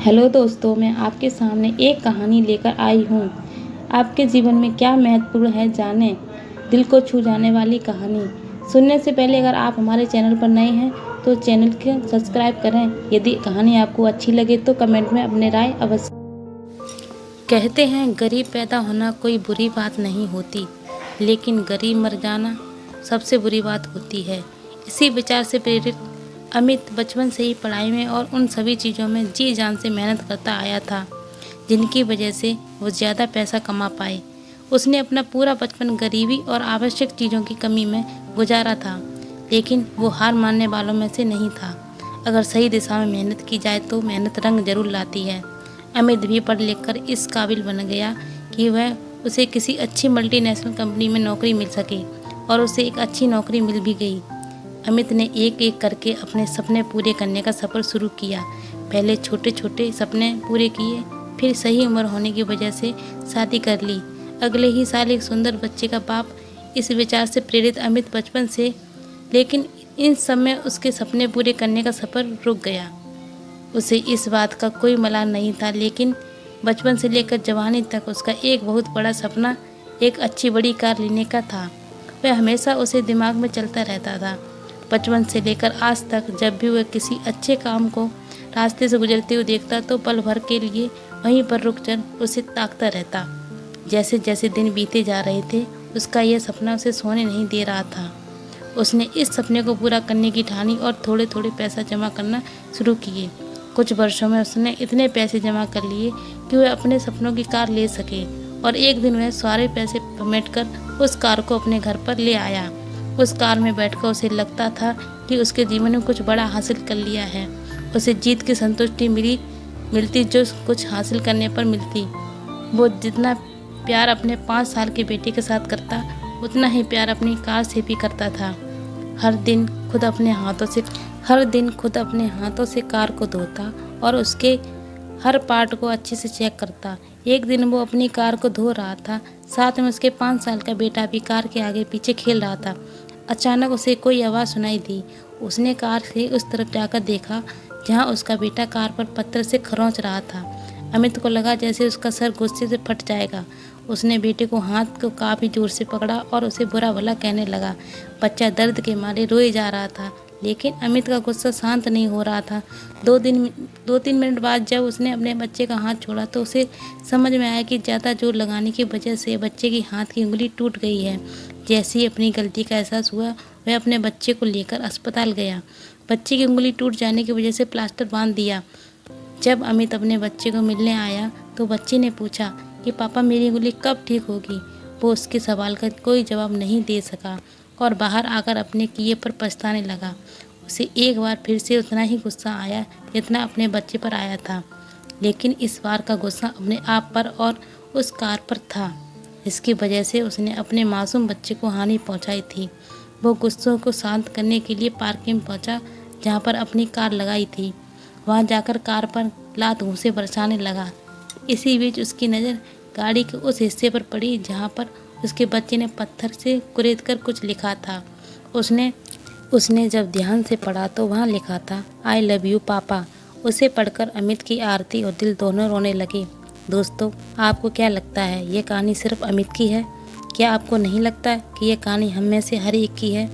Hello दोस्तों, मैं आपके सामने एक कहानी लेकर आई हूँ। आपके जीवन में क्या महत्वपूर्ण है जानें। दिल को छू जाने वाली कहानी सुनने से पहले अगर आप हमारे चैनल पर नए हैं तो चैनल को सब्सक्राइब करें। यदि कहानी आपको अच्छी लगे तो कमेंट में अपने राय अवश्य। कहते हैं गरीब पैदा होना कोई बुरी बात नहीं होती, लेकिन गरीब मर जाना सबसे बुरी बात होती है। इसी विचार से प्रेरित अमित बचपन से ही पढ़ाई में और उन सभी चीज़ों में जी जान से मेहनत करता आया था जिनकी वजह से वो ज़्यादा पैसा कमा पाए। उसने अपना पूरा बचपन गरीबी और आवश्यक चीज़ों की कमी में गुजारा था, लेकिन वो हार मानने वालों में से नहीं था। अगर सही दिशा में मेहनत की जाए तो मेहनत रंग जरूर लाती है। अमित भी पढ़ लिख कर इस काबिल बन गया कि वह उसे किसी अच्छी मल्टीनेशनल कंपनी में नौकरी मिल सके, और उसे एक अच्छी नौकरी मिल भी गई। अमित ने एक एक करके अपने सपने पूरे करने का सफ़र शुरू किया। पहले छोटे छोटे सपने पूरे किए, फिर सही उम्र होने की वजह से शादी कर ली। अगले ही साल एक सुंदर बच्चे का बाप। इस विचार से प्रेरित अमित बचपन से, लेकिन इन सब में उसके सपने पूरे करने का सफ़र रुक गया। उसे इस बात का कोई मलाल नहीं था, लेकिन बचपन से लेकर जवानी तक उसका एक बहुत बड़ा सपना एक अच्छी बड़ी कार लेने का था। वह हमेशा उसे दिमाग में चलता रहता था। बचपन से लेकर आज तक जब भी वह किसी अच्छे काम को रास्ते से गुजरते हुए देखता तो पल भर के लिए वहीं पर रुककर उसे ताकता रहता। जैसे जैसे दिन बीते जा रहे थे, उसका यह सपना उसे सोने नहीं दे रहा था। उसने इस सपने को पूरा करने की ठानी और थोड़े थोड़े पैसा जमा करना शुरू किए। कुछ वर्षों में उसने इतने पैसे जमा कर लिए कि वह अपने सपनों की कार ले सके, और एक दिन वह सारे पैसे समेट कर उस कार को अपने घर पर ले आया। उस कार में बैठकर उसे लगता था कि उसके जीवन में कुछ बड़ा हासिल कर लिया है। उसे जीत की संतुष्टि मिलती जो कुछ हासिल करने पर मिलती। वो जितना प्यार अपने 5 साल के बेटे के साथ करता, उतना ही प्यार अपनी कार से भी करता था। हर दिन खुद अपने हाथों से कार को धोता और उसके हर पार्ट को अच्छे से चेक करता। एक दिन वो अपनी कार को धो रहा था, साथ में उसके 5 साल का बेटा भी कार के आगे पीछे खेल रहा था। अचानक उसे कोई आवाज़ सुनाई दी। उसने कार से उस तरफ जाकर देखा जहां उसका बेटा कार पर पत्थर से खरोंच रहा था। अमित को लगा जैसे उसका सर गुस्से से फट जाएगा। उसने बेटे को हाथ को काफ़ी जोर से पकड़ा और उसे बुरा भला कहने लगा। बच्चा दर्द के मारे रोए जा रहा था, लेकिन अमित का गुस्सा शांत नहीं हो रहा था। 2-3 मिनट बाद जब उसने अपने बच्चे का हाथ छोड़ा तो उसे समझ में आया कि ज़्यादा जोर लगाने की वजह से बच्चे की हाथ की उंगली टूट गई है। जैसे ही अपनी गलती का एहसास हुआ, वह अपने बच्चे को लेकर अस्पताल गया। बच्चे की उंगली टूट जाने की वजह से प्लास्टर बांध दिया। जब अमित अपने बच्चे को मिलने आया तो बच्चे ने पूछा कि पापा मेरी उंगली कब ठीक होगी। वो उसके सवाल का कोई जवाब नहीं दे सका और बाहर आकर अपने किए पर पछताने लगा। उसे एक बार फिर से उतना ही गुस्सा आया जितना अपने बच्चे पर आया था, लेकिन इस बार का गुस्सा अपने आप पर और उस कार पर था। इसकी वजह से उसने अपने मासूम बच्चे को हानि पहुंचाई थी। वो गुस्सों को शांत करने के लिए पार्किंग में पहुंचा जहां पर अपनी कार लगाई थी। वहां जाकर कार पर लात घूंसे बरसाने लगा। इसी बीच उसकी नज़र गाड़ी के उस हिस्से पर पड़ी जहां पर उसके बच्चे ने पत्थर से कुरेदकर कुछ लिखा था। उसने जब ध्यान से पढ़ा तो वहाँ लिखा था, आई लव यू पापा। उसे पढ़कर अमित की आरती और दिल दोनों रोने लगे। दोस्तों, आपको क्या लगता है ये कहानी सिर्फ अमित की है? क्या आपको नहीं लगता कि ये कहानी हम में से हर एक की है?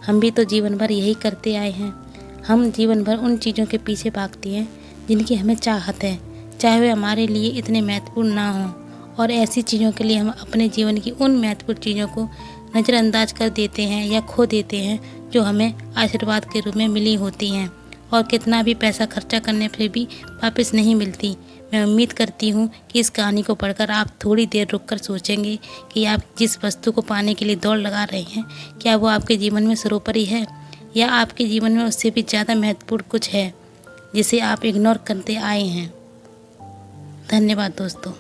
हम भी तो जीवन भर यही करते आए हैं। हम जीवन भर उन चीज़ों के पीछे भागते हैं जिनकी हमें चाहत है, चाहे वे हमारे लिए इतने महत्वपूर्ण ना हों। और ऐसी चीज़ों के लिए हम अपने जीवन की उन महत्वपूर्ण चीज़ों को नज़रअंदाज कर देते हैं या खो देते हैं जो हमें आशीर्वाद के रूप में मिली होती हैं, और कितना भी पैसा खर्चा करने पर भी वापस नहीं मिलती। मैं उम्मीद करती हूँ कि इस कहानी को पढ़कर आप थोड़ी देर रुककर सोचेंगे कि आप जिस वस्तु को पाने के लिए दौड़ लगा रहे हैं, क्या वो आपके जीवन में सर्वोपरि है, या आपके जीवन में उससे भी ज़्यादा महत्वपूर्ण कुछ है जिसे आप इग्नोर करते आए हैं। धन्यवाद दोस्तों।